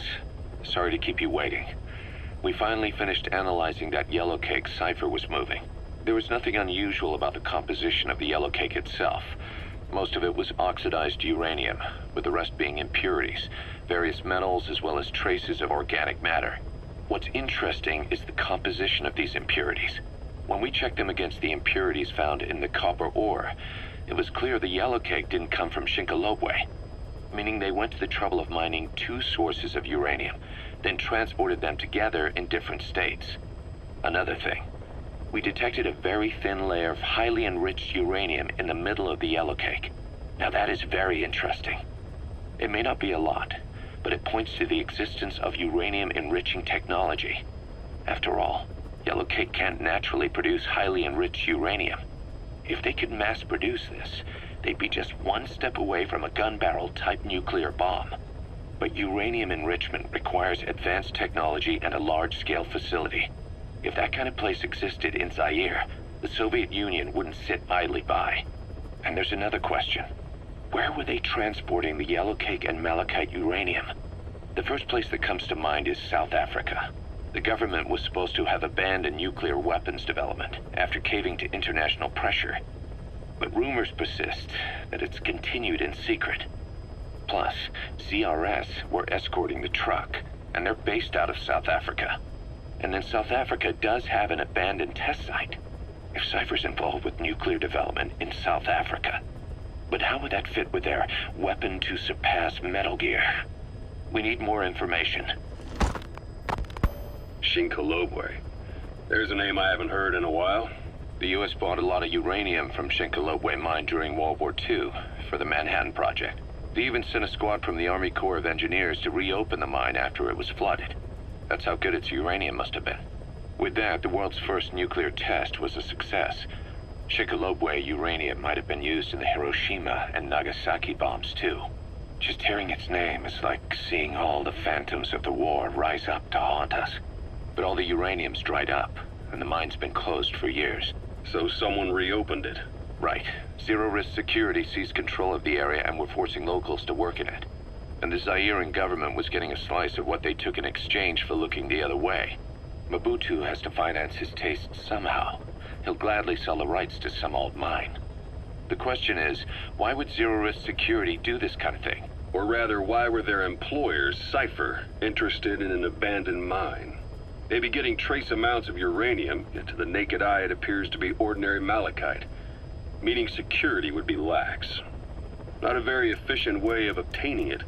boss. Sorry to keep you waiting. We finally finished analyzing that yellow cake Cipher was moving. There was nothing unusual about the composition of the yellow cake itself. Most of it was oxidized uranium, with the rest being impurities, various metals as well as traces of organic matter. What's interesting is the composition of these impurities. When we checked them against the impurities found in the copper ore, it was clear the yellow cake didn't come from Shinkolobwe, meaning they went to the trouble of mining two sources of uranium, then transported them together in different states. Another thing, we detected a very thin layer of highly enriched uranium in the middle of the yellow cake. Now that is very interesting. It may not be a lot, but it points to the existence of uranium-enriching technology. After all, yellow cake can't naturally produce highly enriched uranium. If they could mass produce this, they'd be just one step away from a gun barrel type nuclear bomb. But uranium enrichment requires advanced technology and a large-scale facility. If that kind of place existed in Zaire, the Soviet Union wouldn't sit idly by. And there's another question. Where were they transporting the yellow cake and malachite uranium? The first place that comes to mind is South Africa. The government was supposed to have abandoned nuclear weapons development after caving to international pressure. But rumors persist that it's continued in secret. Plus, CRS were escorting the truck, and they're based out of South Africa. And then South Africa does have an abandoned test site. If Cipher's involved with nuclear development in South Africa. But how would that fit with their weapon to surpass Metal Gear? We need more information. Shinkolobwe. There's a name I haven't heard in a while. The U.S. bought a lot of uranium from Shinkolobwe mine during World War II for the Manhattan Project. They even sent a squad from the Army Corps of Engineers to reopen the mine after it was flooded. That's how good its uranium must have been. With that, the world's first nuclear test was a success. Shinkolobwe uranium might have been used in the Hiroshima and Nagasaki bombs too. Just hearing its name is like seeing all the phantoms of the war rise up to haunt us. But all the uranium's dried up, and the mine's been closed for years. So someone reopened it. Right. Zero-risk security seized control of the area and were forcing locals to work in it. And the Zairean government was getting a slice of what they took in exchange for looking the other way. Mobutu has to finance his tastes somehow. He'll gladly sell the rights to some old mine. The question is, why would zero-risk security do this kind of thing? Or rather, why were their employers, Cipher, interested in an abandoned mine? They'd be getting trace amounts of uranium, yet to the naked eye it appears to be ordinary malachite, meaning security would be lax. Not a very efficient way of obtaining it,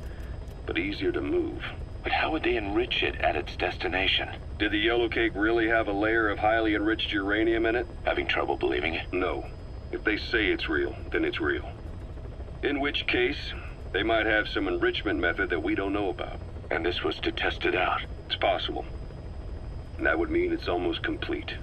but easier to move. But how would they enrich it at its destination? Did the yellow cake really have a layer of highly enriched uranium in it? Having trouble believing it? No. If they say it's real, then it's real. In which case, they might have some enrichment method that we don't know about. And this was to test it out? It's possible. And that would mean it's almost complete.